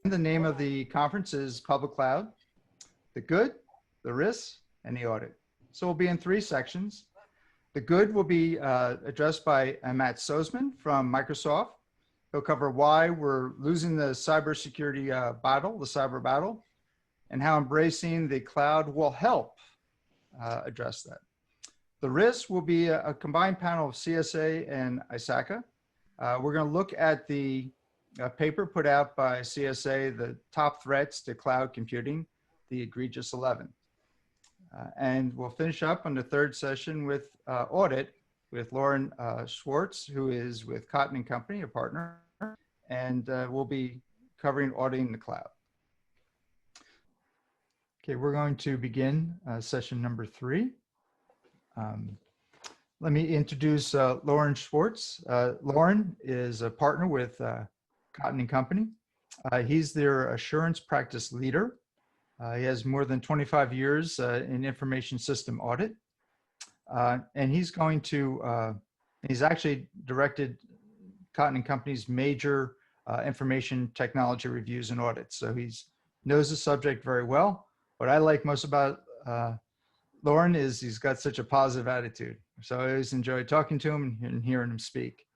The name of the conference is Public Cloud, the good, the risks, and the audit. So we'll be in 3 sections. The good will be addressed by Matt Sozman from Microsoft. He'll cover why we're losing the cybersecurity battle, the cyber battle, and how embracing the cloud will help address that. The risks will be a combined panel of CSA and ISACA. We're going to look at the paper put out by CSA, the top threats to cloud computing, the egregious 11. And we'll finish up on the 3rd session with audit with Loren Schwartz, who is with Cont Company, a partner, and we'll be covering auditing the cloud. Okay, we're going to begin session number 3. Let me introduce Loren Schwartz. Loren is a partner with Cont Company. He's their assurance practice leader. He has more than 25 years in information system audit. And he's going to, he's actually directed Cont Company's major information technology reviews and audits. So he knows the subject very well. What I like most about Loren is he's got such a positive attitude. So I always enjoy talking to him and hearing him speak.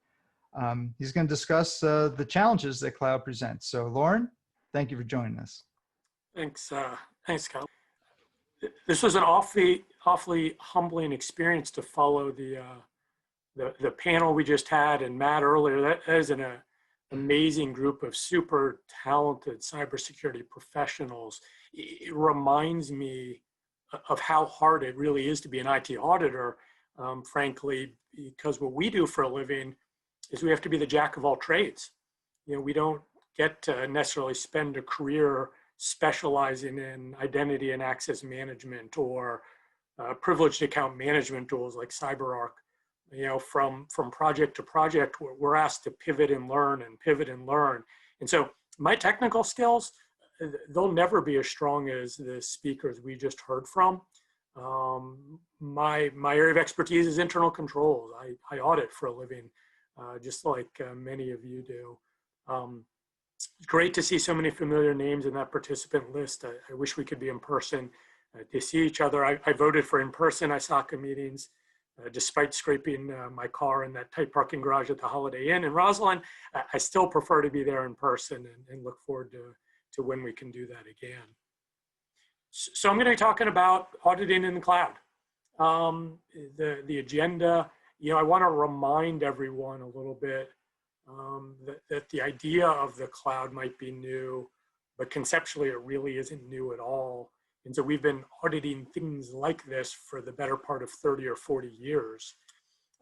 He's going to discuss the challenges that cloud presents. So Loren, thank you for joining us. Thanks, thanks, Cal. This was an awfully humbling experience to follow the panel we just had, and Matt earlier. That is an amazing group of super talented cybersecurity professionals. It reminds me of how hard it really is to be an IT auditor, frankly, because what we do for a living is we have to be the jack of all trades. You know, we don't get to necessarily spend a career specializing in identity and access management or privileged account management tools like CyberArk. You know, from project to project, we're asked to pivot and learn and pivot and learn. And so my technical skills, they'll never be as strong as the speakers we just heard from. My area of expertise is internal controls. I audit for a living, just like many of you do. It's great to see so many familiar names in that participant list. I wish we could be in person to see each other. I voted for in-person ISACA meetings, despite scraping my car in that tight parking garage at the Holiday Inn in Roslyn. I still prefer to be there in person and look forward to when we can do that again. So I'm going to be talking about auditing in the cloud. The agenda, you know, I want to remind everyone a little bit that the idea of the cloud might be new, but conceptually it really isn't new at all. And so we've been auditing things like this for the better part of 30 or 40 years.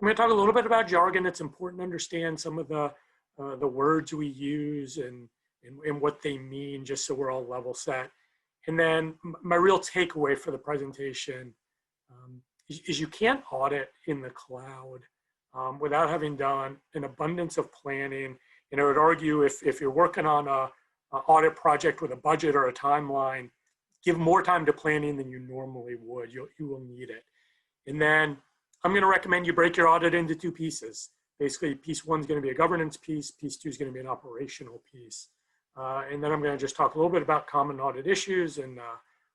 I'm going to talk a little bit about jargon. It's important to understand some of the words we use and what they mean, just so we're all level set. And then my real takeaway for the presentation is you can't audit in the cloud without having done an abundance of planning. And I would argue if you're working on a audit project with a budget or a timeline, give more time to planning than you normally would. You will need it. And then I'm going to recommend you break your audit into 2 pieces. Basically, piece 1 is going to be a governance piece. Piece 2 is going to be an operational piece. And then I'm going to just talk a little bit about common audit issues and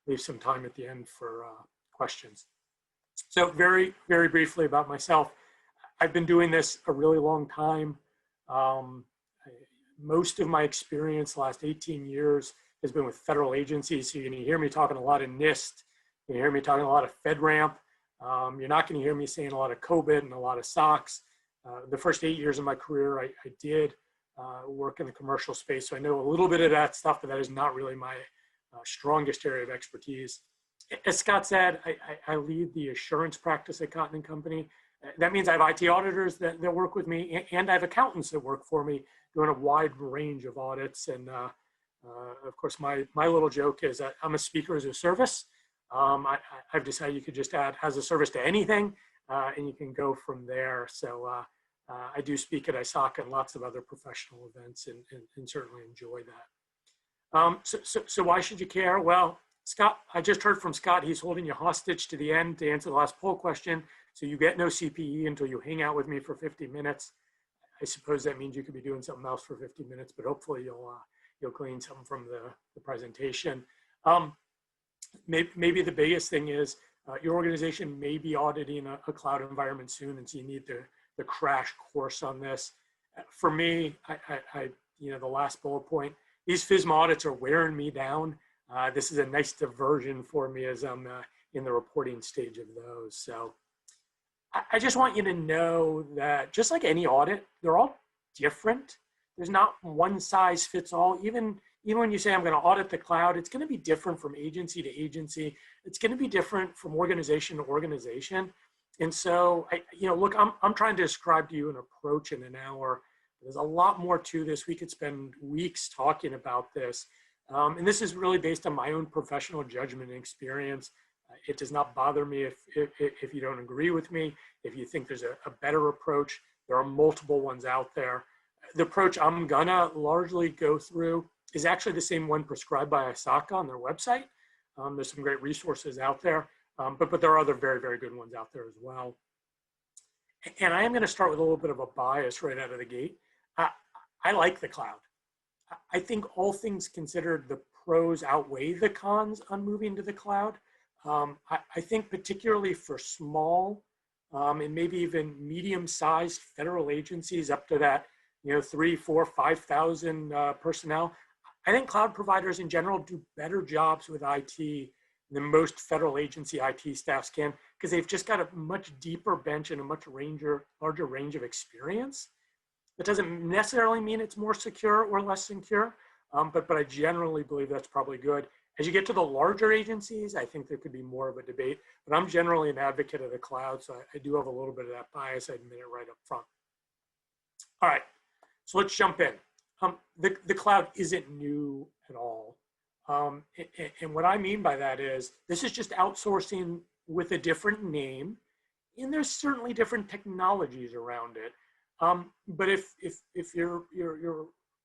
leave some time at the end for questions. So very, very briefly about myself. I've been doing this a really long time. Most of my experience, last 18 years, has been with federal agencies. So you're going to hear me talking a lot of NIST. You're going to hear me talking a lot of FedRAMP. You're not going to hear me saying a lot of COBIT and a lot of SOX. The first 8 years of my career, I did work in the commercial space. So I know a little bit of that stuff, but that is not really my strongest area of expertise. As Scott said, I lead the assurance practice at Cont Company. That means I have IT auditors that work with me, and I have accountants that work for me doing a wide range of audits. And of course, my little joke is that I'm a speaker as a service. I've decided you could just add as a service to anything, and you can go from there. So I do speak at ISACA and lots of other professional events, and certainly enjoy that. So why should you care? Well, Scott, I just heard from Scott. He's holding you hostage to the end to answer the last poll question. So you get no CPE until you hang out with me for 50 minutes. I suppose that means you could be doing something else for 50 minutes, but hopefully you'll you'll glean something from the presentation. Maybe the biggest thing is your organization may be auditing a cloud environment soon, and so you need the crash course on this. For me, the last bullet point, these FISMA audits are wearing me down. This is a nice diversion for me as I'm in the reporting stage of those. So I just want you to know that just like any audit, they're all different. There's not one size fits all. Even when you say I'm going to audit the cloud, it's going to be different from agency to agency. It's going to be different from organization to organization. And so, look, I'm trying to describe to you an approach in an hour. There's a lot more to this. We could spend weeks talking about this. And this is really based on my own professional judgment and experience. It does not bother me if you don't agree with me. If you think there's a better approach, there are multiple ones out there. The approach I'm gonna largely go through is actually the same one prescribed by ISACA on their website. There's some great resources out there, but there are other very, very good ones out there as well. And I am gonna start with a little bit of a bias right out of the gate. I like the cloud. I think all things considered, the pros outweigh the cons on moving to the cloud. I think particularly for small and maybe even medium-sized federal agencies up to that, 3, 4, 5,000 personnel, I think cloud providers in general do better jobs with IT than most federal agency IT staffs can, because they've just got a much deeper bench and a much larger range of experience. That doesn't necessarily mean it's more secure or less secure, but I generally believe that's probably good. As you get to the larger agencies, I think there could be more of a debate, but I'm generally an advocate of the cloud, so I do have a little bit of that bias, I admit it right up front. All right, so let's jump in. The cloud isn't new at all. And what I mean by that is, this is just outsourcing with a different name, and there's certainly different technologies around it. But if you're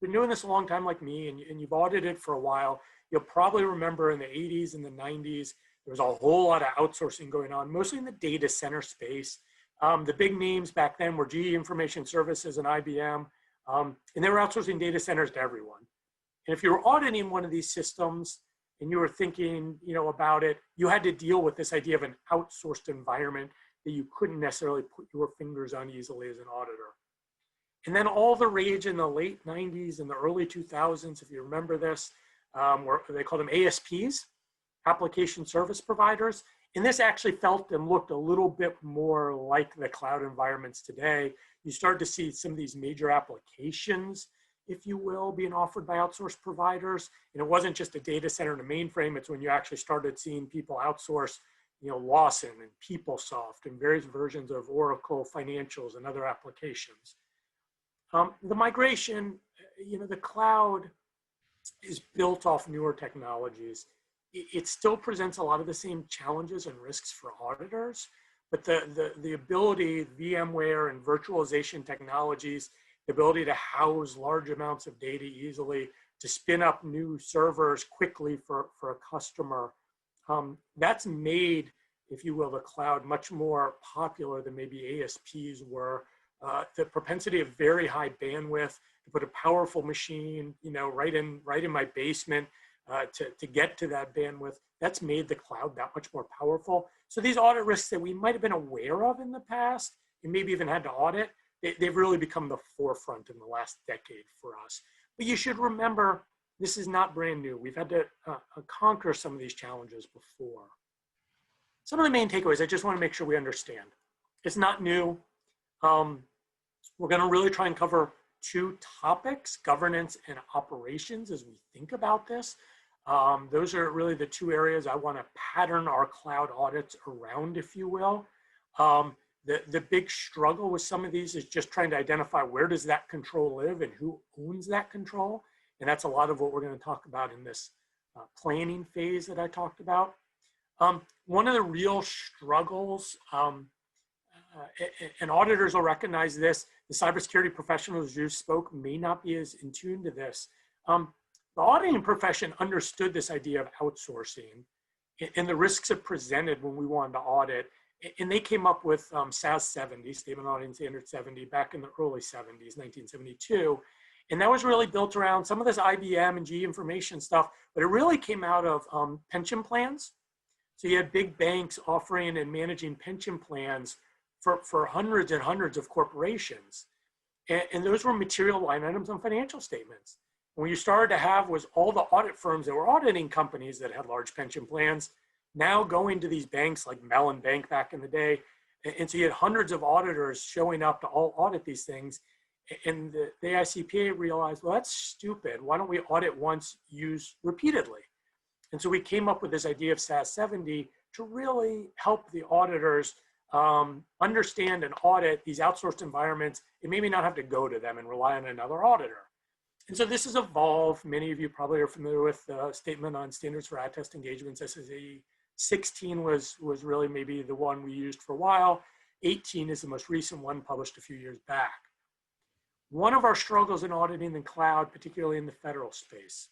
been doing this a long time like me and you've audited for a while, you'll probably remember in the 80s and the 90s, there was a whole lot of outsourcing going on, mostly in the data center space. The big names back then were GE Information Services and IBM, and they were outsourcing data centers to everyone. And if you were auditing one of these systems and you were thinking, about it, you had to deal with this idea of an outsourced environment that you couldn't necessarily put your fingers on easily as an auditor. And then all the rage in the late 90s and the early 2000s, if you remember this, where they called them ASPs, application service providers. And this actually felt and looked a little bit more like the cloud environments today. You started to see some of these major applications, if you will, being offered by outsourced providers. And it wasn't just a data center and a mainframe. It's when you actually started seeing people outsource, Lawson and PeopleSoft and various versions of Oracle Financials and other applications. The migration, the cloud is built off newer technologies. It still presents a lot of the same challenges and risks for auditors, but the ability, VMware and virtualization technologies, the ability to house large amounts of data easily, to spin up new servers quickly for a customer, that's made, if you will, the cloud much more popular than maybe ASPs were. The propensity of very high bandwidth to put a powerful machine, right in my basement to get to that bandwidth, that's made the cloud that much more powerful. So these audit risks that we might have been aware of in the past and maybe even had to audit, they've really become the forefront in the last decade for us. But you should remember, this is not brand new. We've had to conquer some of these challenges before. Some of the main takeaways I just want to make sure we understand. It's not new. We're going to really try and cover two topics, governance and operations, as we think about this. Those are really the two areas I want to pattern our cloud audits around, if you will. The big struggle with some of these is just trying to identify where does that control live and who owns that control. And that's a lot of what we're going to talk about in this planning phase that I talked about. One of the real struggles, and auditors will recognize this, the cybersecurity professionals you spoke may not be as in tune to this. The auditing profession understood this idea of outsourcing and the risks it presented when we wanted to audit. And they came up with SAS 70, Statement Auditing Standard 70, back in the early 70s, 1972. And that was really built around some of this IBM and GE information stuff, but it really came out of pension plans. So you had big banks offering and managing pension plans for hundreds and hundreds of corporations. And those were material line items on financial statements. And what you started to have was all the audit firms that were auditing companies that had large pension plans now going to these banks like Mellon Bank back in the day. And so you had hundreds of auditors showing up to all audit these things. And the AICPA realized, well, that's stupid. Why don't we audit once, use repeatedly? And so we came up with this idea of SAS 70 to really help the auditors understand and audit these outsourced environments and maybe not have to go to them and rely on another auditor. And so this has evolved. Many of you probably are familiar with the statement on standards for attest engagements. SSAE 16 was really maybe the one we used for a while. 18 is the most recent one, published a few years back. One of our struggles in auditing the cloud, particularly in the federal space,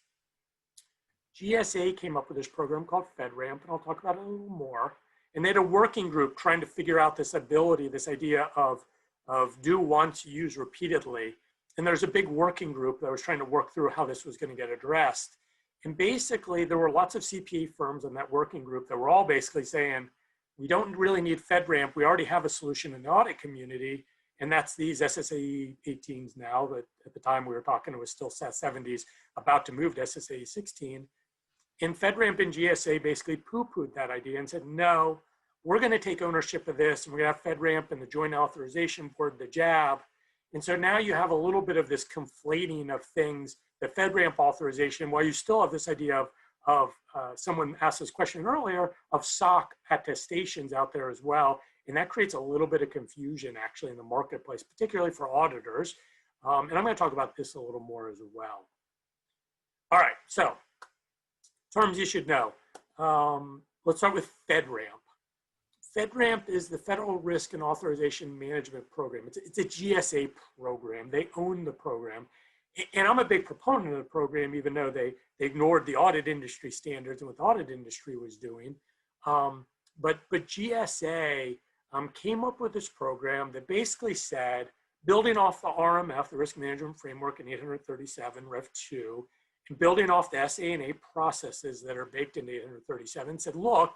GSA came up with this program called FedRAMP, and I'll talk about it a little more. And they had a working group trying to figure out this ability, this idea of do once, use repeatedly. And there's a big working group that was trying to work through how this was going to get addressed. And basically, there were lots of CPA firms in that working group that were all basically saying, we don't really need FedRAMP. We already have a solution in the audit community. And that's these SSAE 18s now, but at the time we were talking, it was still SAS 70s, about to move to SSAE 16. And FedRAMP and GSA basically poo-pooed that idea and said, no, we're going to take ownership of this, and we're going to have FedRAMP and the Joint Authorization Board, the JAB. And so now you have a little bit of this conflating of things, the FedRAMP authorization, while you still have this idea of someone asked this question earlier, of SOC attestations out there as well. And that creates a little bit of confusion actually in the marketplace, particularly for auditors. And I'm going to talk about this a little more as well. All right, so terms you should know. Let's start with FedRAMP. FedRAMP is the Federal Risk and Authorization Management Program. It's a GSA program. They own the program. And I'm a big proponent of the program, even though they ignored the audit industry standards and what the audit industry was doing. But GSA came up with this program that basically said, building off the RMF, the Risk Management Framework in 837, Rev 2, and building off the SA&A processes that are baked into 837, said, look,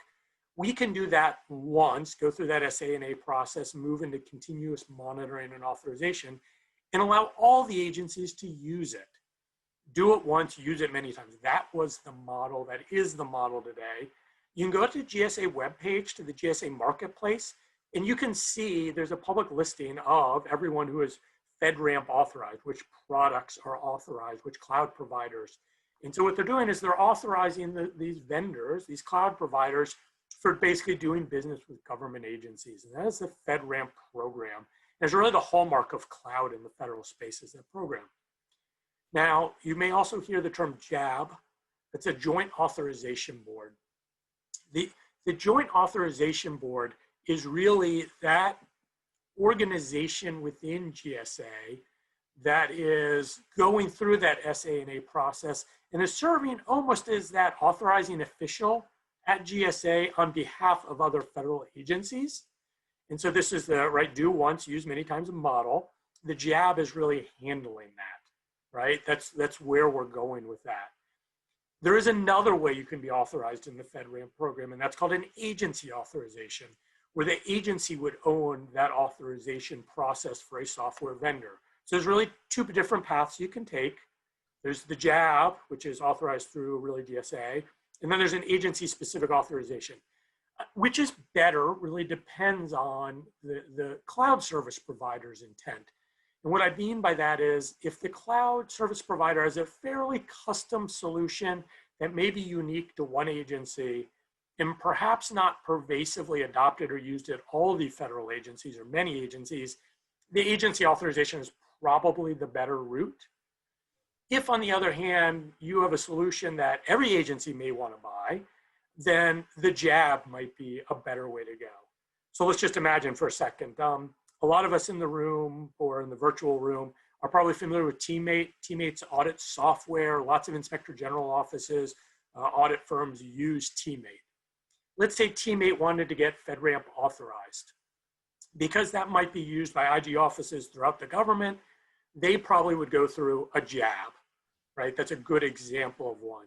we can do that once, go through that SA&A process, move into continuous monitoring and authorization, and allow all the agencies to use it. Do it once, use it many times. That was the model, that is the model today. You can go to the GSA webpage, to the GSA marketplace, and you can see there's a public listing of everyone who is FedRAMP authorized, which products are authorized, which cloud providers. And so what they're doing is they're authorizing these vendors, these cloud providers, for basically doing business with government agencies. And that is the FedRAMP program. And it's really the hallmark of cloud in the federal space is that program. Now, you may also hear the term JAB. It's a Joint Authorization Board. The Joint Authorization Board is really that organization within GSA that is going through that SA&A process and is serving almost as that authorizing official at GSA on behalf of other federal agencies. And so this is the right do once, use many times model. The JAB is really handling that, right? That's where we're going with that. There is another way you can be authorized in the FedRAMP program, and that's called an agency authorization, where the agency would own that authorization process for a software vendor. So there's really two different paths you can take. There's the JAB, which is authorized through really GSA, and then there's an agency-specific authorization. Which is better really depends on the cloud service provider's intent. And what I mean by that is if the cloud service provider has a fairly custom solution that may be unique to one agency and perhaps not pervasively adopted or used at all the federal agencies or many agencies, the agency authorization is probably the better route. If, on the other hand, you have a solution that every agency may want to buy, then the JAB might be a better way to go. So let's just imagine for a second. A lot of us in the room or in the virtual room are probably familiar with Teammate. Teammate's audit software. Lots of inspector general offices, audit firms use Teammate. Let's say Teammate wanted to get FedRAMP authorized. Because that might be used by IG offices throughout the government, they probably would go through a JAB, right? That's a good example of one.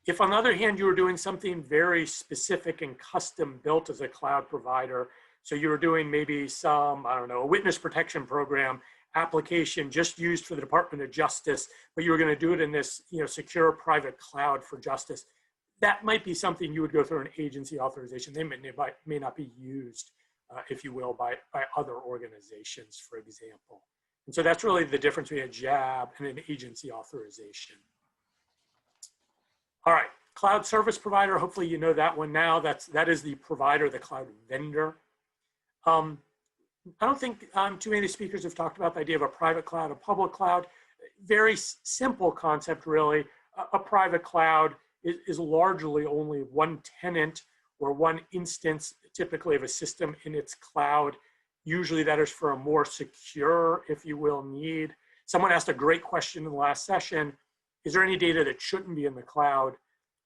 If on the other hand, you were doing something very specific and custom built as a cloud provider, so you were doing maybe some, I don't know, a witness protection program application just used for the Department of Justice, but you were going to do it in this, secure private cloud for justice, that might be something you would go through an agency authorization. They may not be used, if you will, by other organizations, for example. And so that's really the difference between a JAB and an agency authorization. All right, cloud service provider, hopefully you know that one now. That is the provider, the cloud vendor. I don't think too many speakers have talked about the idea of a private cloud, a public cloud. Very simple concept, really. A private cloud is largely only one tenant or one instance, typically of a system in its cloud. Usually that is for a more secure, if you will, need. Someone asked a great question in the last session. Is there any data that shouldn't be in the cloud?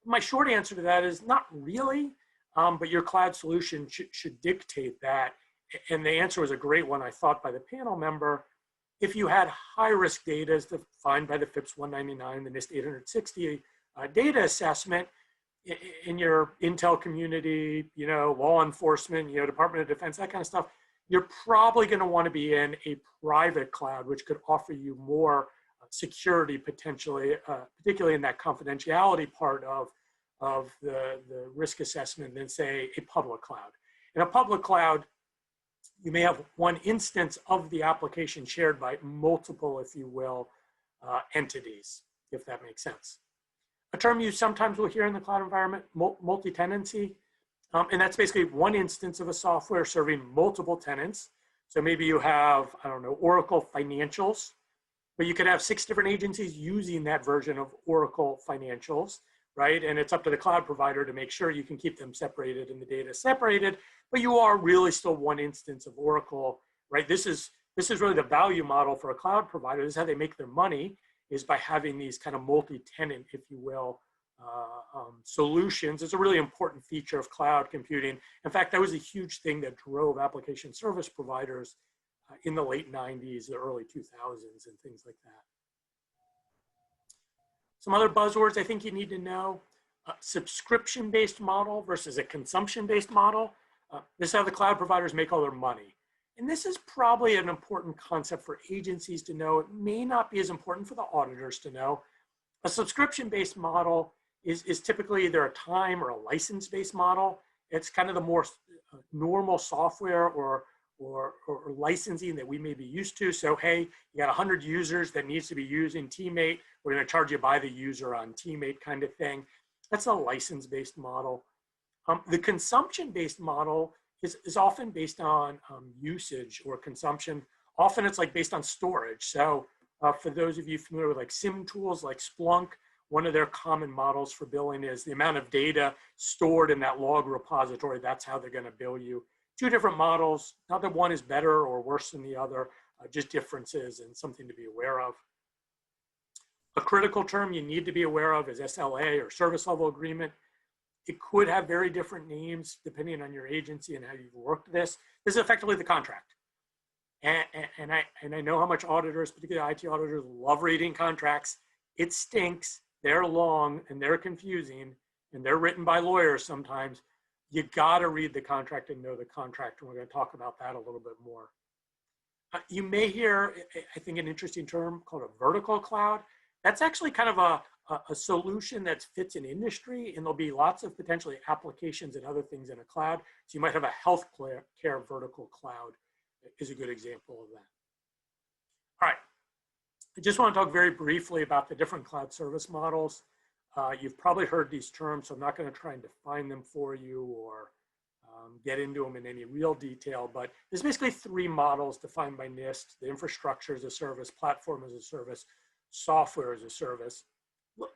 My short answer to that is not really, but your cloud solution should dictate that. And the answer was a great one, I thought, by the panel member. If you had high-risk data as defined by the FIPS 199, the NIST 860 data assessment, in your intel community, law enforcement, Department of Defense, that kind of stuff, you're probably going to want to be in a private cloud, which could offer you more security potentially, particularly in that confidentiality part of the risk assessment than, say, a public cloud. In a public cloud, you may have one instance of the application shared by multiple, if you will, entities, if that makes sense. A term you sometimes will hear in the cloud environment, multi-tenancy, and that's basically one instance of a software serving multiple tenants. So maybe you have, I don't know, Oracle Financials, but you could have 6 different agencies using that version of Oracle Financials, right? And it's up to the cloud provider to make sure you can keep them separated and the data separated, but you are really still one instance of Oracle, right? This is really the value model for a cloud provider. This is how they make their money, is by having these kind of multi-tenant, if you will, solutions. It's a really important feature of cloud computing. In fact, that was a huge thing that drove application service providers in the late 90s, the early 2000s, and things like that. Some other buzzwords I think you need to know: subscription-based model versus a consumption-based model. This is how the cloud providers make all their money. And this is probably an important concept for agencies to know. It may not be as important for the auditors to know. A subscription-based model is typically either a time or a license-based model. It's kind of the more normal software or licensing that we may be used to. So, hey, you got 100 users that needs to be using Teammate. We're going to charge you by the user on Teammate kind of thing. That's a license-based model. The consumption-based model is often based on usage or consumption. Often it's like based on storage. So for those of you familiar with like SIM tools like Splunk, one of their common models for billing is the amount of data stored in that log repository. That's how they're going to bill you. 2 different models, not that one is better or worse than the other, just differences and something to be aware of. A critical term you need to be aware of is SLA, or service level agreement. It could have very different names depending on your agency and how you've worked this. This is effectively the contract. And I know how much auditors, particularly IT auditors, love reading contracts. It stinks. They're long and they're confusing and they're written by lawyers sometimes. You got to read the contract and know the contract. And we're going to talk about that a little bit more. You may hear, I think, an interesting term called a vertical cloud. That's actually kind of a solution that fits an industry, and there'll be lots of potentially applications and other things in a cloud. So you might have a healthcare vertical cloud is a good example of that. All right, I just want to talk very briefly about the different cloud service models. You've probably heard these terms, so I'm not going to try and define them for you or get into them in any real detail, but there's basically 3 models defined by NIST: the infrastructure as a service, platform as a service, software as a service.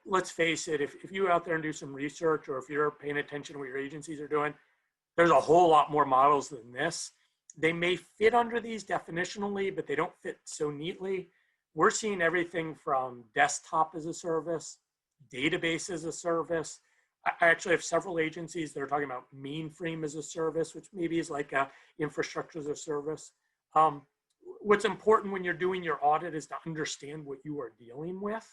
Let's face it, if you out there and do some research, or if you're paying attention to what your agencies are doing, there's a whole lot more models than this. They may fit under these definitionally, but they don't fit so neatly. We're seeing everything from desktop as a service, database as a service. I actually have several agencies that are talking about mainframe as a service, which maybe is like a infrastructure as a service. what's important when you're doing your audit is to understand what you are dealing with.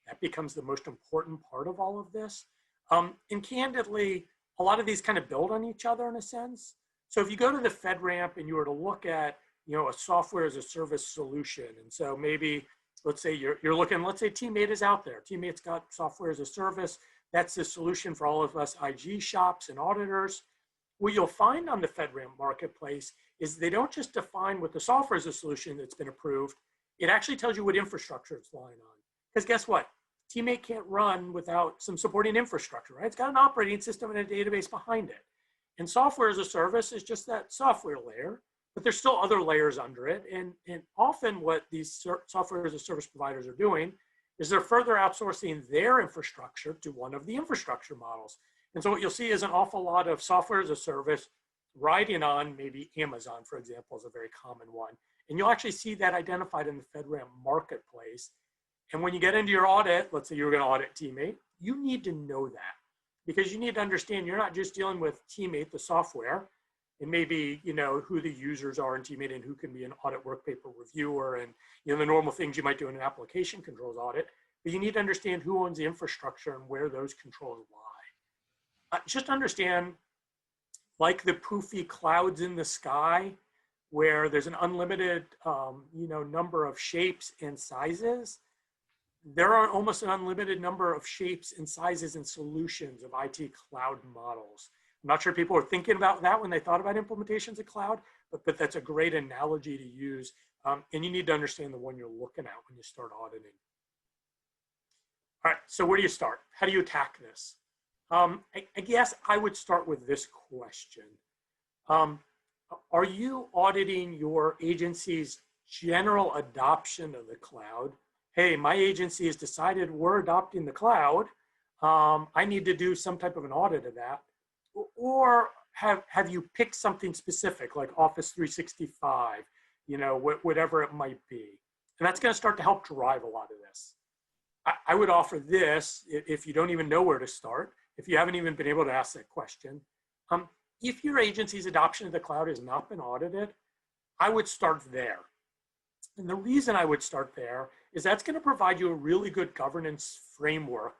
That becomes the most important part of all of this. And candidly, a lot of these kind of build on each other in a sense. So if you go to the FedRAMP and you were to look at, a software as a service solution, and so maybe, let's say you're looking, let's say Teammate is out there. Teammate's got software as a service. That's the solution for all of us IG shops and auditors. What you'll find on the FedRAMP marketplace is they don't just define what the software is a solution that's been approved. It actually tells you what infrastructure it's lying on. Because guess what? Teammate can't run without some supporting infrastructure, right? It's got an operating system and a database behind it. And software as a service is just that software layer, but there's still other layers under it. And often what these software as a service providers are doing is they're further outsourcing their infrastructure to one of the infrastructure models. And so what you'll see is an awful lot of software as a service riding on maybe Amazon, for example, is a very common one. And you'll actually see that identified in the FedRAMP marketplace. And when you get into your audit, let's say you're going to audit Teammate, you need to know that because you need to understand you're not just dealing with Teammate, the software, and maybe, who the users are in Teammate and who can be an audit work paper reviewer and, the normal things you might do in an application controls audit, but you need to understand who owns the infrastructure and where those controls lie. Just understand, like the poofy clouds in the sky, where there's an unlimited, number of shapes and sizes, there are almost an unlimited number of shapes and sizes and solutions of IT cloud models. I'm not sure people were thinking about that when they thought about implementations of cloud, but that's a great analogy to use. And you need to understand the one you're looking at when you start auditing. All right, so where do you start? How do you attack this? I guess I would start with this question. Are you auditing your agency's general adoption of the cloud? Hey, my agency has decided we're adopting the cloud. I need to do some type of an audit of that. Or have you picked something specific like Office 365, whatever it might be. And that's going to start to help drive a lot of this. I would offer this if you don't even know where to start, if you haven't even been able to ask that question. If your agency's adoption of the cloud has not been audited, I would start there. And the reason I would start there is that's going to provide you a really good governance framework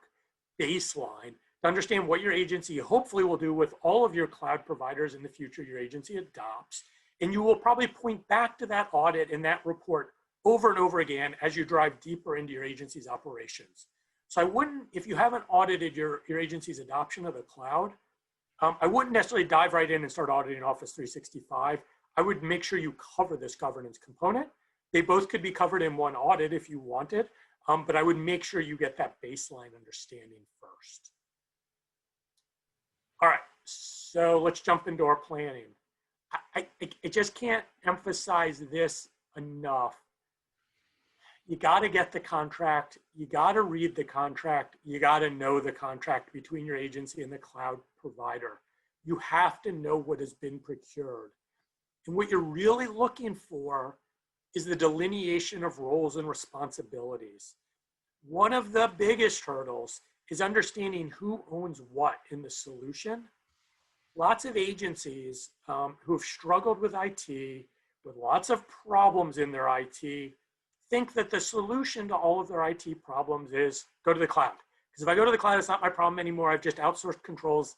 baseline to understand what your agency hopefully will do with all of your cloud providers in the future your agency adopts. And you will probably point back to that audit and that report over and over again as you drive deeper into your agency's operations. So I wouldn't, if you haven't audited your agency's adoption of the cloud, I wouldn't necessarily dive right in and start auditing Office 365. I would make sure you cover this governance component. They both could be covered in one audit if you wanted, but I would make sure you get that baseline understanding first. All right, so let's jump into our planning. I just can't emphasize this enough. You got to get the contract. You got to read the contract. You got to know the contract between your agency and the cloud provider. You have to know what has been procured. And what you're really looking for is the delineation of roles and responsibilities. One of the biggest hurdles is understanding who owns what in the solution. Lots of agencies who have struggled with IT, with lots of problems in their IT, think that the solution to all of their IT problems is go to the cloud. Because if I go to the cloud, it's not my problem anymore. I've just outsourced controls.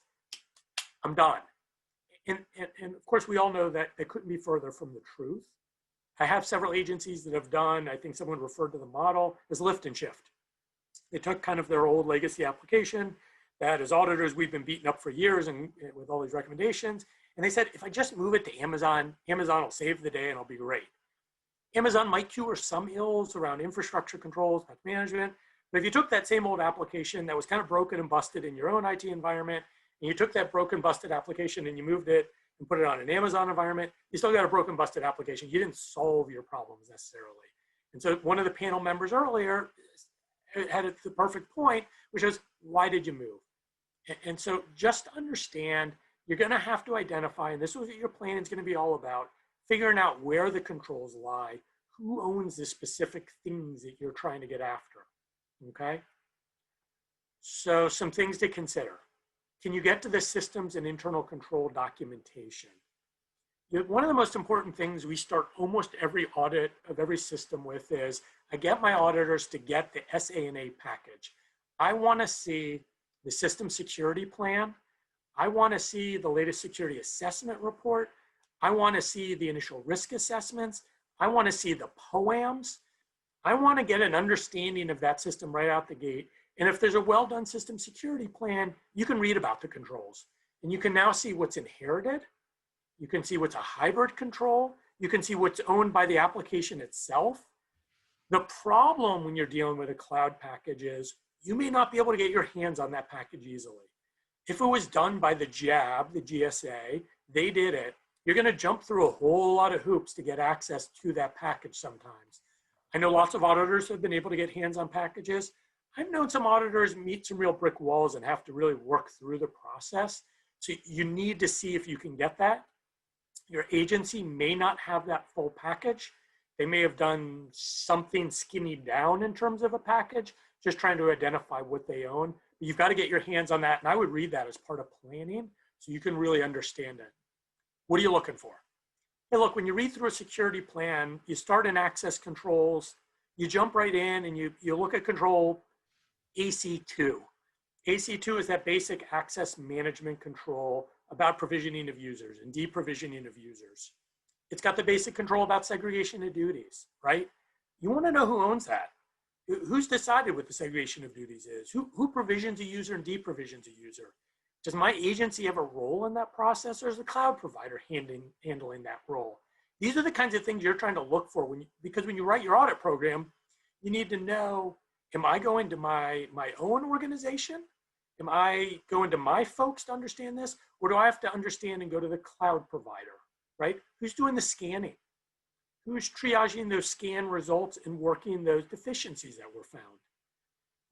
I'm done. And of course, we all know that it couldn't be further from the truth. I have several agencies that have done, I think someone referred to the model as lift and shift. They took kind of their old legacy application that as auditors, we've been beaten up for years and with all these recommendations. And they said, if I just move it to Amazon, Amazon will save the day and I'll be great. Amazon might cure some ills around infrastructure controls, patch management, but if you took that same old application that was kind of broken and busted in your own IT environment, and you took that broken, busted application and you moved it and put it on an Amazon environment, you still got a broken, busted application. You didn't solve your problems necessarily. And so one of the panel members earlier had the perfect point, which was, why did you move? And so just understand, you're going to have to identify, and this is what your plan is going to be all about, figuring out where the controls lie, who owns the specific things that you're trying to get after, okay? So some things to consider. Can you get to the systems and internal control documentation? One of the most important things we start almost every audit of every system with is I get my auditors to get the SANA package. I want to see the system security plan. I want to see the latest security assessment report. I want to see the initial risk assessments. I want to see the POAMs. I want to get an understanding of that system right out the gate. And if there's a well-done system security plan, you can read about the controls. And you can now see what's inherited. You can see what's a hybrid control. You can see what's owned by the application itself. The problem when you're dealing with a cloud package is you may not be able to get your hands on that package easily. If it was done by the JAB, the GSA, they did it, you're going to jump through a whole lot of hoops to get access to that package sometimes. I know lots of auditors have been able to get hands on packages. I've known some auditors meet some real brick walls and have to really work through the process. So you need to see if you can get that. Your agency may not have that full package. They may have done something skinny down in terms of a package, just trying to identify what they own. But you've got to get your hands on that. And I would read that as part of planning so you can really understand it. What are you looking for? Hey, look, when you read through a security plan, you start in access controls, you jump right in and you look at control AC2. AC2 is that basic access management control about provisioning of users and deprovisioning of users. It's got the basic control about segregation of duties, right? You want to know who owns that. Who's decided what the segregation of duties is? Who provisions a user and deprovisions a user? Does my agency have a role in that process, or is the cloud provider handling that role? These are the kinds of things you're trying to look for because when you write your audit program, you need to know, am I going to my own organization? Am I going to my folks to understand this? Or do I have to understand and go to the cloud provider, right? Who's doing the scanning? Who's triaging those scan results and working those deficiencies that were found?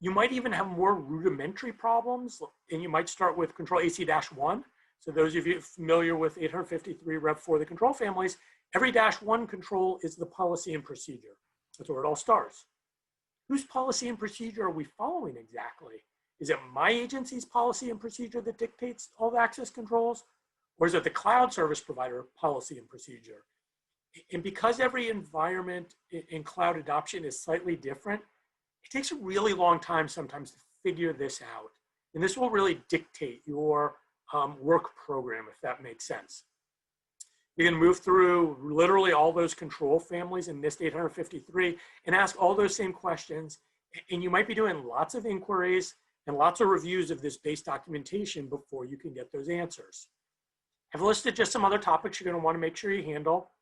You might even have more rudimentary problems, and you might start with control AC-1. So those of you familiar with 853 Rev 4, the control families, every -1 control is the policy and procedure. That's where it all starts. Whose policy and procedure are we following exactly? Is it my agency's policy and procedure that dictates all the access controls? Or is it the cloud service provider policy and procedure? And because every environment in cloud adoption is slightly different, it takes a really long time sometimes to figure this out. And this will really dictate your work program, if that makes sense. You can move through literally all those control families in NIST 853 and ask all those same questions. And you might be doing lots of inquiries and lots of reviews of this base documentation before you can get those answers. I've listed just some other topics you're going to want to make sure you handle.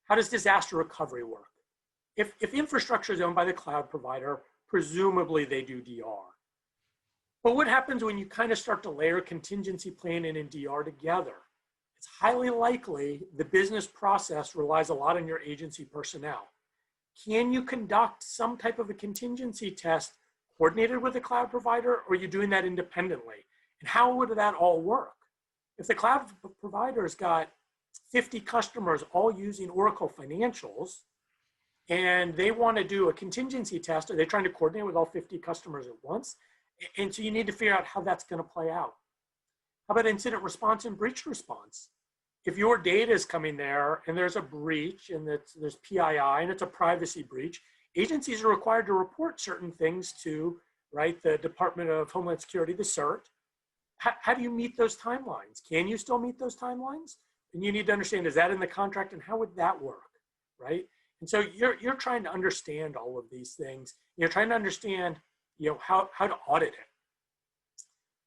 How does disaster recovery work? If infrastructure is owned by the cloud provider, presumably they do DR. But what happens when you kind of start to layer contingency planning and DR together? It's highly likely the business process relies a lot on your agency personnel. Can you conduct some type of a contingency test coordinated with the cloud provider, or are you doing that independently? And how would that all work? If the cloud provider's got 50 customers all using Oracle financials, and they want to do a contingency test, are they trying to coordinate with all 50 customers at once? And so you need to figure out how that's going to play out. How about incident response and breach response? If your data is coming there and there's a breach and there's PII and it's a privacy breach, agencies are required to report certain things to, right, the Department of Homeland Security, the CERT. How do you meet those timelines? Can you still meet those timelines? And you need to understand, is that in the contract and how would that work, right? And so you're trying to understand all of these things. You're trying to understand, how to audit it.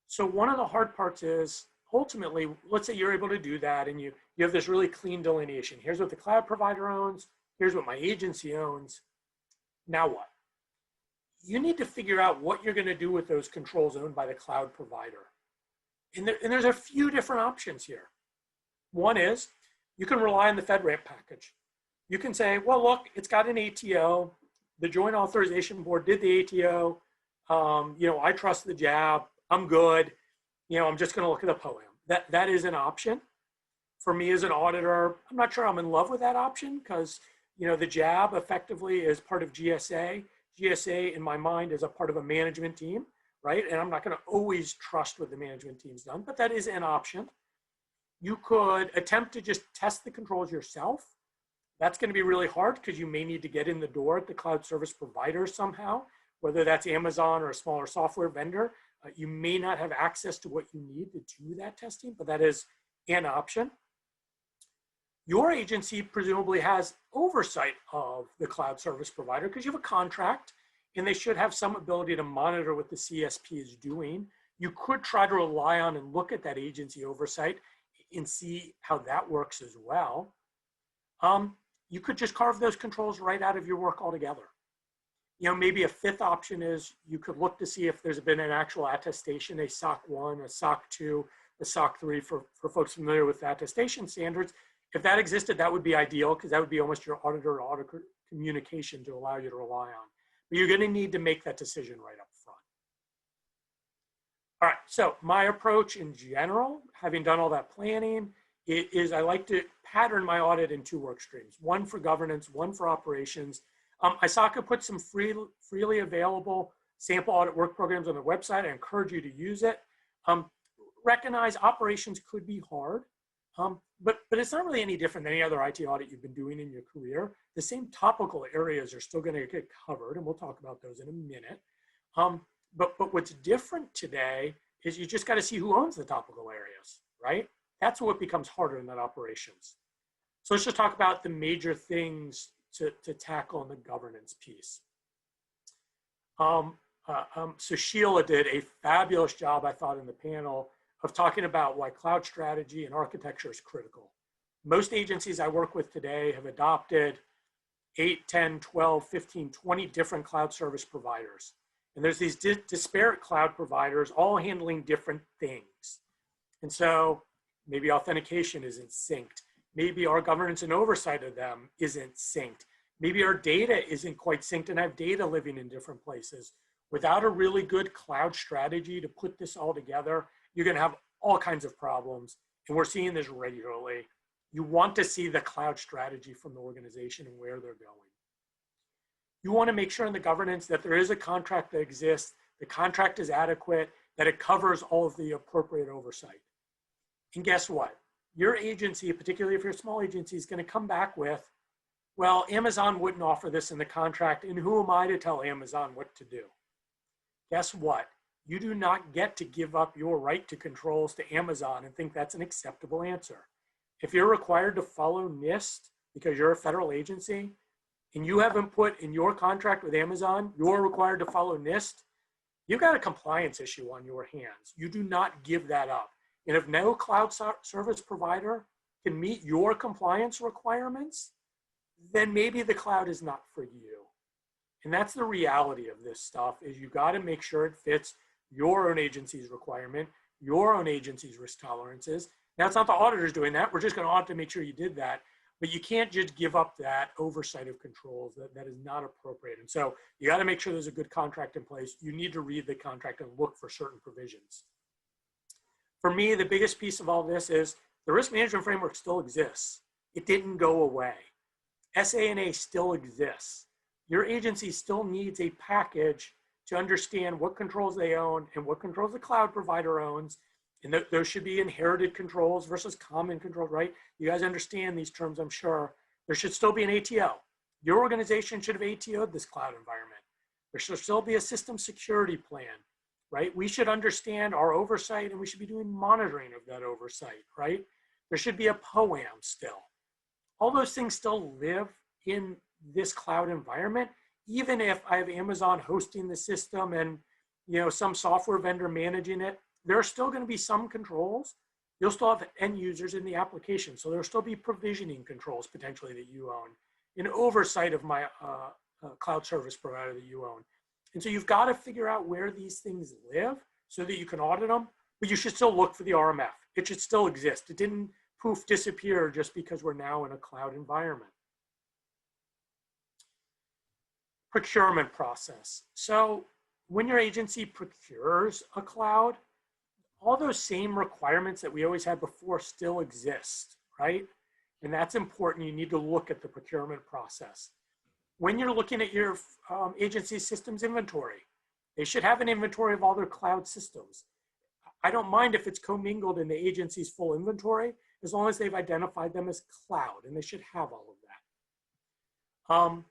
So one of the hard parts is ultimately, let's say you're able to do that and you have this really clean delineation. Here's what the cloud provider owns. Here's what my agency owns. Now what? You need to figure out what you're going to do with those controls owned by the cloud provider. And there's a few different options here. One is you can rely on the FedRAMP package. You can say, well, look, it's got an ATO. The Joint Authorization Board did the ATO. I trust the JAB. I'm good. I'm just going to look at the POAM. That is an option. For me as an auditor, I'm not sure I'm in love with that option because, the JAB effectively is part of GSA. GSA, in my mind, is a part of a management team, right? And I'm not going to always trust what the management team's done, but that is an option. You could attempt to just test the controls yourself. That's going to be really hard because you may need to get in the door at the cloud service provider somehow, whether that's Amazon or a smaller software vendor. You may not have access to what you need to do that testing, but that is an option. Your agency presumably has oversight of the cloud service provider because you have a contract and they should have some ability to monitor what the CSP is doing. You could try to rely on and look at that agency oversight and see how that works as well. You could just carve those controls right out of your work altogether. Maybe a fifth option is you could look to see if there's been an actual attestation, a SOC 1, a SOC 2, a SOC 3 for folks familiar with attestation standards. If that existed, that would be ideal because that would be almost your auditor-to-auditor communication to allow you to rely on. But you're going to need to make that decision right up front. All right, so my approach in general, having done all that planning, is I like to pattern my audit in 2 work streams, one for governance, one for operations. ISACA puts some freely available sample audit work programs on their website. I encourage you to use it. Recognize operations could be hard, but it's not really any different than any other IT audit you've been doing in your career. The same topical areas are still going to get covered, and we'll talk about those in a minute. But what's different today is you just got to see who owns the topical areas, right? That's what becomes harder in that operations. So let's just talk about the major things to tackle in the governance piece. So Sheila did a fabulous job, I thought, in the panel of talking about why cloud strategy and architecture is critical. Most agencies I work with today have adopted 8, 10, 12, 15, 20 different cloud service providers. And there's these disparate cloud providers all handling different things. And so maybe authentication isn't synced. Maybe our governance and oversight of them isn't synced. Maybe our data isn't quite synced and I have data living in different places. Without a really good cloud strategy to put this all together, you're going to have all kinds of problems. And we're seeing this regularly. You want to see the cloud strategy from the organization and where they're going. You want to make sure in the governance that there is a contract that exists, the contract is adequate, that it covers all of the appropriate oversight. And guess what? Your agency, particularly if you're a small agency, is going to come back with, well, Amazon wouldn't offer this in the contract, and who am I to tell Amazon what to do? Guess what? You do not get to give up your right to controls to Amazon and think that's an acceptable answer. If you're required to follow NIST because you're a federal agency and you haven't put in your contract with Amazon, you're required to follow NIST, you've got a compliance issue on your hands. You do not give that up. And if no cloud service provider can meet your compliance requirements, then maybe the cloud is not for you. And that's the reality of this stuff, is you got to make sure it fits your own agency's requirement, your own agency's risk tolerances. Now, it's not the auditors doing that. We're just going to audit to make sure you did that. But you can't just give up that oversight of controls. That is not appropriate. And so you got to make sure there's a good contract in place. You need to read the contract and look for certain provisions. For me, the biggest piece of all this is the risk management framework still exists. It didn't go away. SANA still exists. Your agency still needs a package to understand what controls they own and what controls the cloud provider owns. And those should be inherited controls versus common controls, right? You guys understand these terms, I'm sure. There should still be an ATO. Your organization should have ATO'd this cloud environment. There should still be a system security plan, right? We should understand our oversight and we should be doing monitoring of that oversight, right? There should be a POAM still. All those things still live in this cloud environment, even if I have Amazon hosting the system and some software vendor managing it. There are still going to be some controls. You'll still have end users in the application. So there'll still be provisioning controls potentially that you own, in oversight of my cloud service provider that you own. And so you've got to figure out where these things live so that you can audit them, but you should still look for the RMF. It should still exist. It didn't poof disappear just because we're now in a cloud environment. Procurement process. So when your agency procures a cloud, all those same requirements that we always had before still exist, right? And that's important. You need to look at the procurement process. When you're looking at your agency systems inventory, they should have an inventory of all their cloud systems. I don't mind if it's commingled in the agency's full inventory, as long as they've identified them as cloud, and they should have all of that.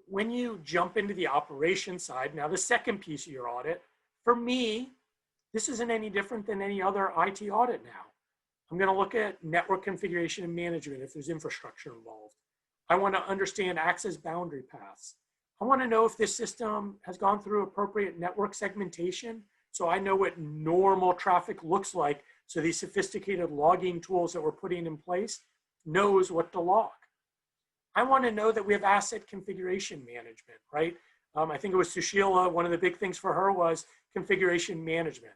When you jump into the operations side, now the second piece of your audit, for me, this isn't any different than any other IT audit now. I'm going to look at network configuration and management if there's infrastructure involved. I want to understand access boundary paths. I want to know if this system has gone through appropriate network segmentation so I know what normal traffic looks like, so these sophisticated logging tools that we're putting in place knows what to log. I want to know that we have asset configuration management, right? I think it was Sushila, one of the big things for her was configuration management.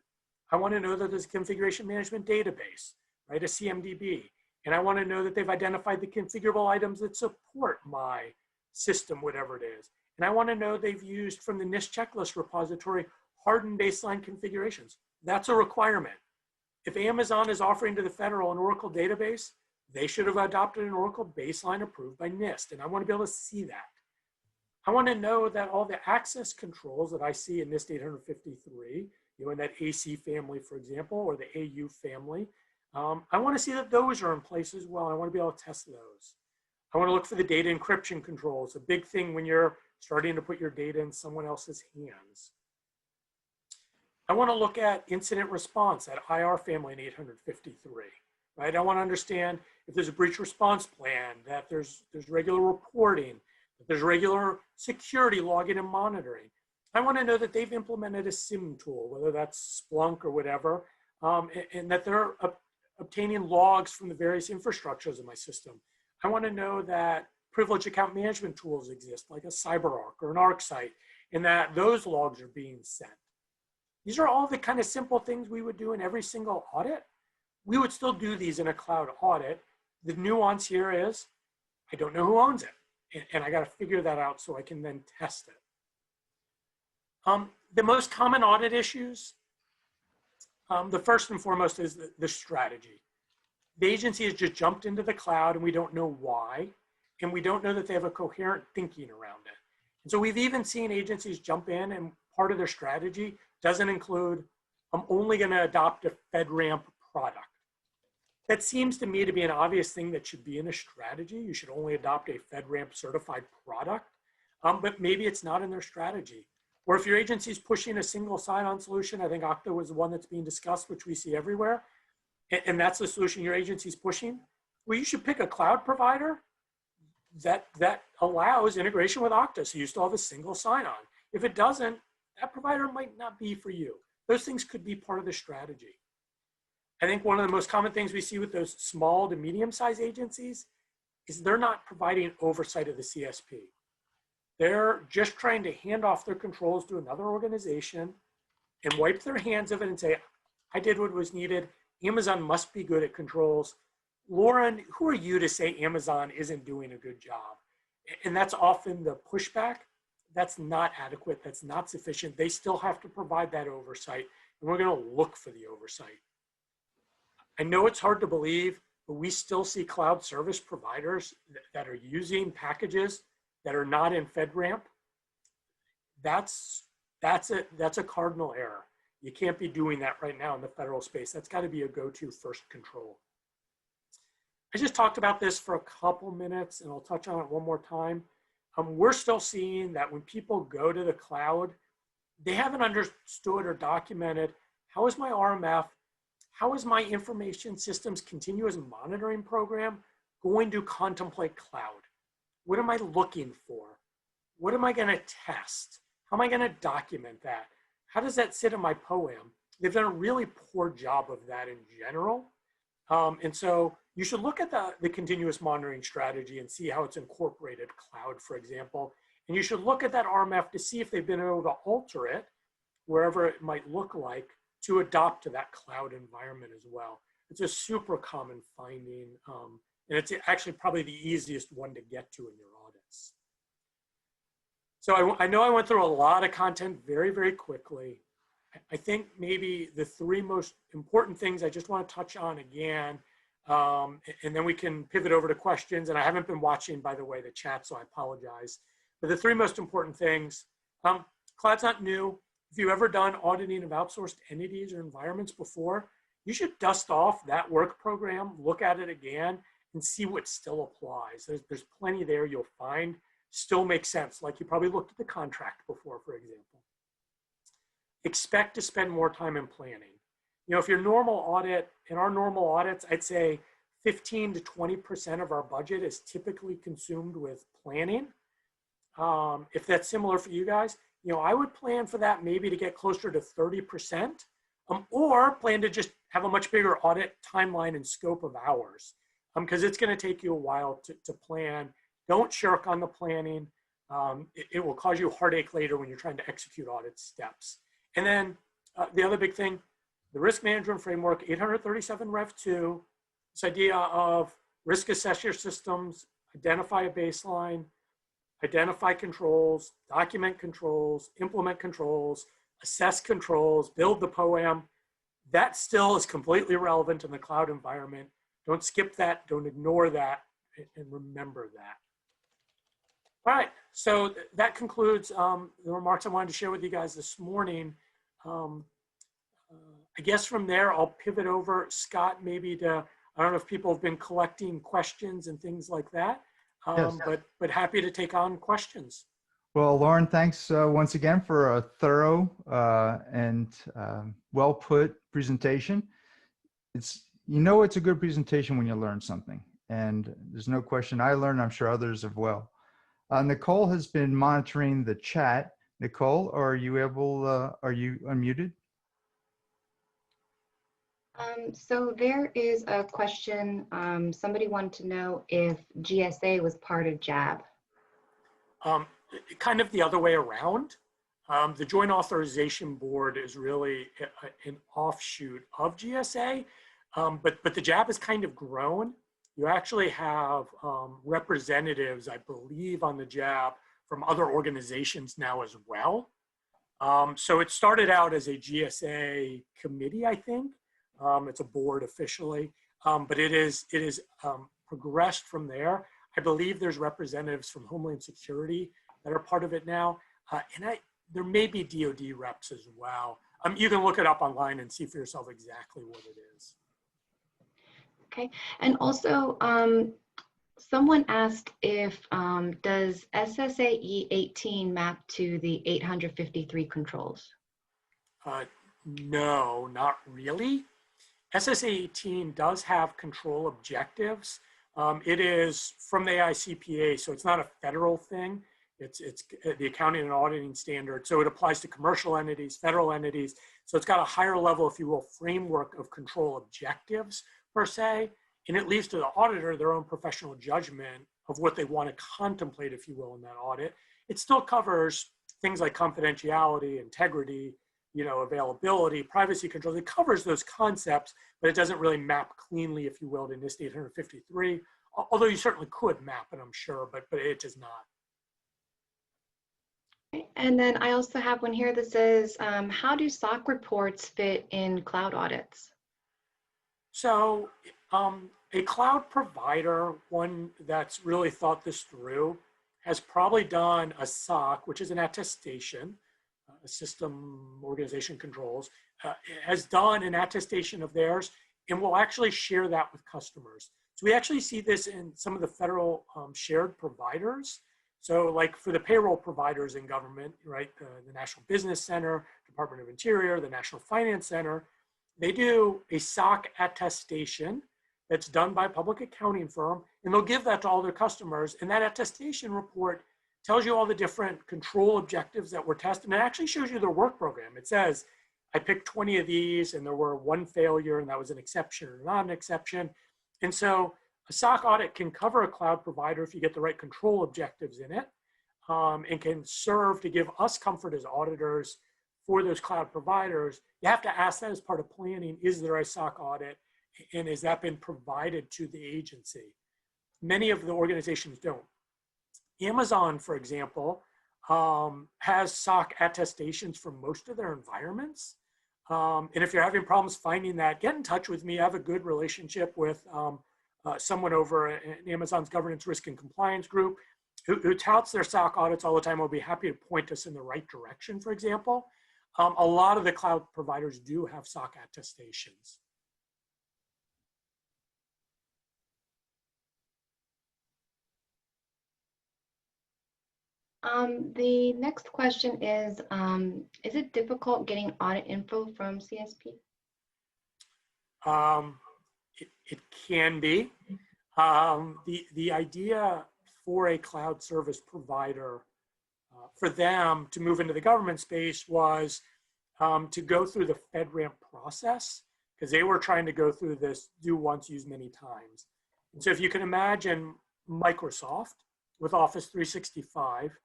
I want to know that there's a configuration management database, right, a CMDB. And I want to know that they've identified the configurable items that support my system, whatever it is. And I want to know they've used from the NIST checklist repository hardened baseline configurations. That's a requirement. If Amazon is offering to the federal an Oracle database, they should have adopted an Oracle baseline approved by NIST. And I want to be able to see that. I want to know that all the access controls that I see in NIST 853, in that AC family, for example, or the AU family, I want to see that those are in place as well. I want to be able to test those. I want to look for the data encryption controls, a big thing when you're starting to put your data in someone else's hands. I want to look at incident response, that IR family in 853, right? I want to understand if there's a breach response plan, that there's regular reporting, that there's regular security logging and monitoring. I want to know that they've implemented a SIM tool, whether that's Splunk or whatever, and that they're obtaining logs from the various infrastructures of my system. I want to know that privileged account management tools exist, like a CyberArk or an ArcSight, and that those logs are being sent. These are all the kind of simple things we would do in every single audit. We would still do these in a cloud audit. The nuance here is, I don't know who owns it, and I got to figure that out so I can then test it. The most common audit issues, the first and foremost is the strategy. The agency has just jumped into the cloud and we don't know why, and we don't know that they have a coherent thinking around it. And so we've even seen agencies jump in and part of their strategy doesn't include, I'm only going to adopt a FedRAMP product. That seems to me to be an obvious thing that should be in a strategy. You should only adopt a FedRAMP certified product, but maybe it's not in their strategy. Or if your agency is pushing a single sign-on solution, I think Okta was the one that's being discussed, which we see everywhere, and that's the solution your agency is pushing, well, you should pick a cloud provider that allows integration with Okta, so you still have a single sign-on. If it doesn't, that provider might not be for you. Those things could be part of the strategy. I think one of the most common things we see with those small to medium-sized agencies is they're not providing oversight of the CSP. They're just trying to hand off their controls to another organization and wipe their hands of it and say, I did what was needed. Amazon must be good at controls. Loren, who are you to say Amazon isn't doing a good job? And that's often the pushback. That's not adequate. That's not sufficient. They still have to provide that oversight, and we're going to look for the oversight. I know it's hard to believe, but we still see cloud service providers that are using packages that are not in FedRAMP. That's a cardinal error. You can't be doing that right now in the federal space. That's got to be a go-to first control. I just talked about this for a couple minutes, and I'll touch on it one more time. We're still seeing that when people go to the cloud, they haven't understood or documented, how is my RMF, how is my information systems continuous monitoring program going to contemplate cloud? What am I looking for? What am I going to test? How am I going to document that? How does that sit in my POAM? They've done a really poor job of that in general. And so you should look at the continuous monitoring strategy and see how it's incorporated cloud, for example. And you should look at that RMF to see if they've been able to alter it, wherever it might look like, to adopt to that cloud environment as well. It's a super common finding. And it's actually probably the easiest one to get to in your audits. So I know I went through a lot of content very, very quickly. I think maybe the three most important things I just want to touch on again, and then we can pivot over to questions. And I haven't been watching, by the way, the chat, so I apologize. But the three most important things, cloud's not new. If you've ever done auditing of outsourced entities or environments before, you should dust off that work program, look at it again, and see what still applies. There's plenty there you'll find still makes sense. Like you probably looked at the contract before, for example. Expect to spend more time in planning. You know, if your normal audit, in our normal audits, I'd say 15 to 20% of our budget is typically consumed with planning. If that's similar for you guys, you know, I would plan for that maybe to get closer to 30%, or plan to just have a much bigger audit timeline and scope of hours, because it's going to take you a while to plan. Don't shirk on the planning. It will cause you heartache later when you're trying to execute audit steps. And then the other big thing, the risk management framework, 837 Rev 2, this idea of risk assess your systems, identify a baseline, identify controls, document controls, implement controls, assess controls, build the POAM. That still is completely relevant in the cloud environment. Don't skip that, don't ignore that, and remember that. All right, so that concludes the remarks I wanted to share with you guys this morning. I guess from there, I'll pivot over, Scott, maybe to, I don't know if people have been collecting questions and things like that, Yes. but happy to take on questions. Well, Loren, thanks once again for a thorough and well put presentation. It's a good presentation when you learn something, and there's no question I learned. I'm sure others have well. Nicole has been monitoring the chat. Nicole, are you unmuted? So there is a question. Somebody wanted to know if GSA was part of JAB. Kind of the other way around. The Joint Authorization Board is really an offshoot of GSA, but the JAB has kind of grown. You actually have representatives, I believe, on the JAB from other organizations now as well. So it started out as a GSA committee, I think. It's a board officially, but it is progressed from there. I believe there's representatives from Homeland Security that are part of it now, and there may be DoD reps as well. You can look it up online and see for yourself exactly what it is. Okay, and also someone asked if does SSAE 18 map to the 853 controls? No, not really. SSA 18 does have control objectives. It is from the AICPA, so it's not a federal thing. It's the accounting and auditing standard. So it applies to commercial entities, federal entities. So it's got a higher level, if you will, framework of control objectives per se. And it leaves to the auditor their own professional judgment of what they want to contemplate, if you will, in that audit. It still covers things like confidentiality, integrity, availability, privacy controls. It covers those concepts, but it doesn't really map cleanly, if you will, to NIST 853. Although you certainly could map it, I'm sure, but it does not. Okay. And then I also have one here that says, how do SOC reports fit in cloud audits? So a cloud provider, one that's really thought this through, has probably done a SOC, which is an attestation, a system organization controls, has done an attestation of theirs, and will actually share that with customers. So we actually see this in some of the federal shared providers. So like for the payroll providers in government, right, the National Business Center, Department of Interior, the National Finance Center, they do a SOC attestation that's done by a public accounting firm, and they'll give that to all their customers. And that attestation report tells you all the different control objectives that were tested, and it actually shows you their work program. It says, I picked 20 of these, and there were one failure, and that was an exception or not an exception. And so a SOC audit can cover a cloud provider if you get the right control objectives in it, and can serve to give us comfort as auditors for those cloud providers. You have to ask that as part of planning, is there a SOC audit, and has that been provided to the agency? Many of the organizations don't. Amazon, for example, has SOC attestations for most of their environments. And if you're having problems finding that, get in touch with me. I have a good relationship with someone over in Amazon's governance, risk, and compliance group who touts their SOC audits all the time. Will be happy to point us in the right direction, for example. A lot of the cloud providers do have SOC attestations. The next question is it difficult getting audit info from CSP? It can be. The idea for a cloud service provider, for them to move into the government space was to go through the FedRAMP process, because they were trying to go through this do once, use many times. And so if you can imagine Microsoft with Office 365,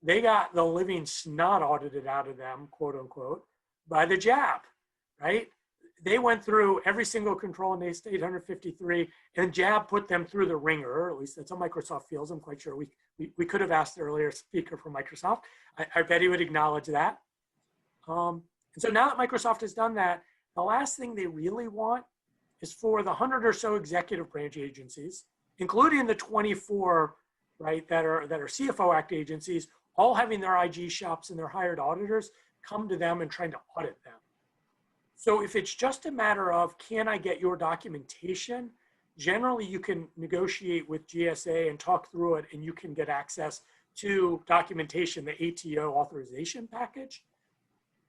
they got the living snot audited out of them, quote unquote, by the JAB, right? They went through every single control in AST 853, and JAB put them through the ringer, or at least that's how Microsoft feels. I'm quite sure we could have asked the earlier speaker from Microsoft. I bet he would acknowledge that. And so now that Microsoft has done that, the last thing they really want is for the 100 or so executive branch agencies, including the 24, right, that are CFO Act agencies, all having their IG shops and their hired auditors come to them and trying to audit them. So if it's just a matter of, can I get your documentation? Generally, you can negotiate with GSA and talk through it, and you can get access to documentation, the ATO authorization package.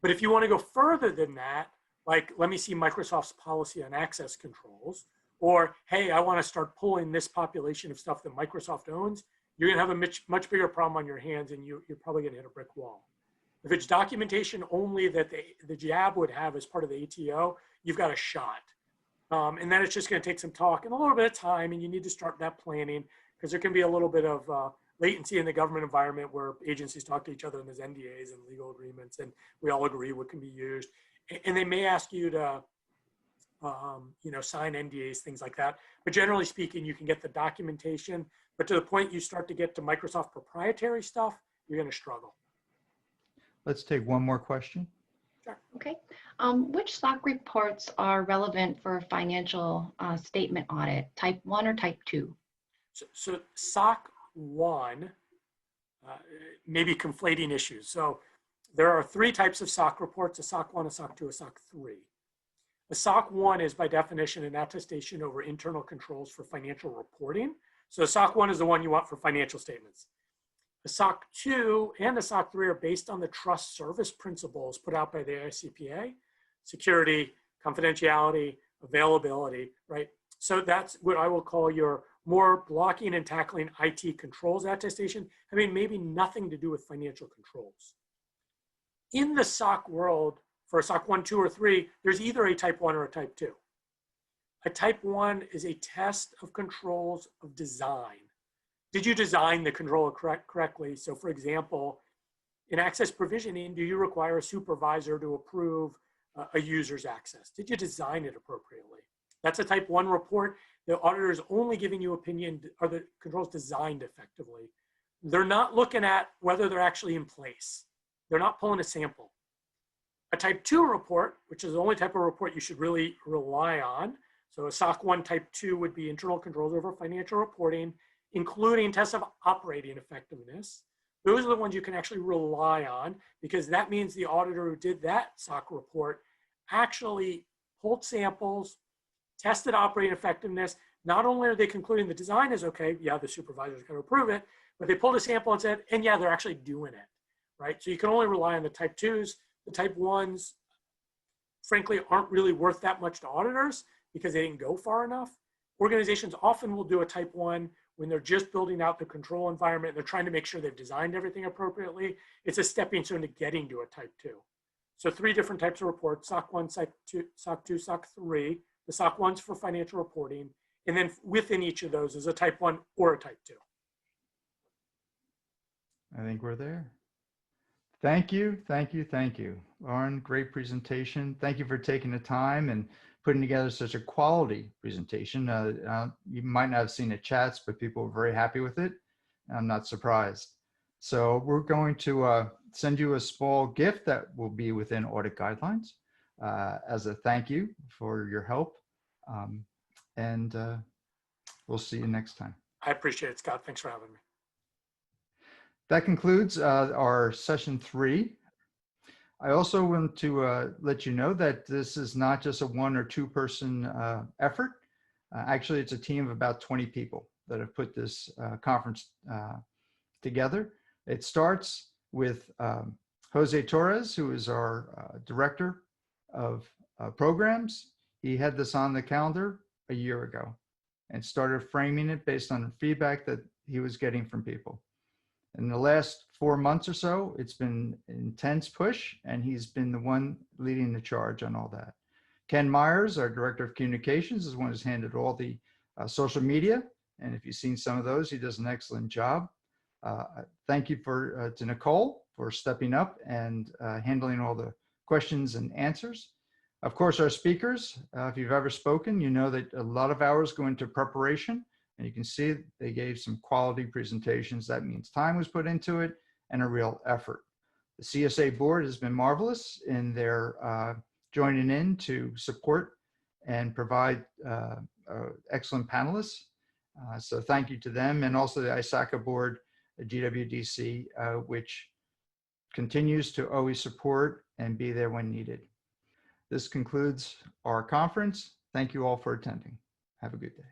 But if you want to go further than that, like, let me see Microsoft's policy on access controls, or, hey, I want to start pulling this population of stuff that Microsoft owns, you're going to have a much bigger problem on your hands, and you're probably going to hit a brick wall. If it's documentation only that the JAB would have as part of the ATO, you've got a shot. And then it's just going to take some talk and a little bit of time, and you need to start that planning, because there can be a little bit of latency in the government environment where agencies talk to each other and there's NDAs and legal agreements, and we all agree what can be used. And they may ask you to sign NDAs, things like that. But generally speaking, you can get the documentation, but to the point you start to get to Microsoft proprietary stuff, you're going to struggle. Let's take one more question. Sure. Okay. Which SOC reports are relevant for financial statement audit, type 1 or type 2? So SOC 1 may be conflating issues. So there are 3 types of SOC reports: a SOC 1, a SOC 2, a SOC 3. A SOC 1 is by definition an attestation over internal controls for financial reporting. So a SOC 1 is the one you want for financial statements. The SOC 2 and the SOC 3 are based on the trust service principles put out by the ICPA: security, confidentiality, availability, right? So that's what I will call your more blocking and tackling IT controls attestation, having maybe nothing to do with financial controls. In the SOC world, for a SOC 1, 2, or 3, there's either a type 1 or a type 2. A type 1 is a test of controls of design. Did you design the control correctly? So for example, in access provisioning, do you require a supervisor to approve a user's access? Did you design it appropriately? That's a type 1 report. The auditor is only giving you opinion, are the controls designed effectively? They're not looking at whether they're actually in place. They're not pulling a sample. A type 2 report, which is the only type of report you should really rely on. So a SOC 1 type 2 would be internal controls over financial reporting, including tests of operating effectiveness. Those are the ones you can actually rely on, because that means the auditor who did that SOC report actually pulled samples, tested operating effectiveness. Not only are they concluding the design is okay, yeah, the supervisor's got to approve it, but they pulled a sample and said, and yeah, they're actually doing it, right? So you can only rely on the type 2s. The type 1s, frankly, aren't really worth that much to auditors because they didn't go far enough. Organizations often will do a type 1 when they're just building out the control environment and they're trying to make sure they've designed everything appropriately. It's a stepping stone to getting to a type 2. So 3 different types of reports: SOC 1, SOC 2, SOC 3. The SOC 1's for financial reporting. And then within each of those is a type 1 or a type 2. I think we're there. Thank you, thank you, thank you. Loren, great presentation. Thank you for taking the time and putting together such a quality presentation. You might not have seen the chats, but people were very happy with it. I'm not surprised. So we're going to send you a small gift that will be within audit guidelines as a thank you for your help. We'll see you next time. I appreciate it, Scott. Thanks for having me. That concludes our session 3. I also want to let you know that this is not just a 1 or 2 person effort. Actually, it's a team of about 20 people that have put this conference together. It starts with Jose Torres, who is our director of programs. He had this on the calendar a year ago and started framing it based on the feedback that he was getting from people. In the last 4 months or so, it's been an intense push, and he's been the one leading the charge on all that. Ken Myers, our director of communications, is one who's handled all the social media. And if you've seen some of those, he does an excellent job. Thank you to Nicole for stepping up and handling all the questions and answers. Of course, our speakers, if you've ever spoken, you know that a lot of hours go into preparation, and you can see they gave some quality presentations. That means time was put into it and a real effort. The CSA board has been marvelous in their joining in to support and provide excellent panelists. So thank you to them, and also the ISACA board, the GWDC, which continues to always support and be there when needed. This concludes our conference. Thank you all for attending. Have a good day.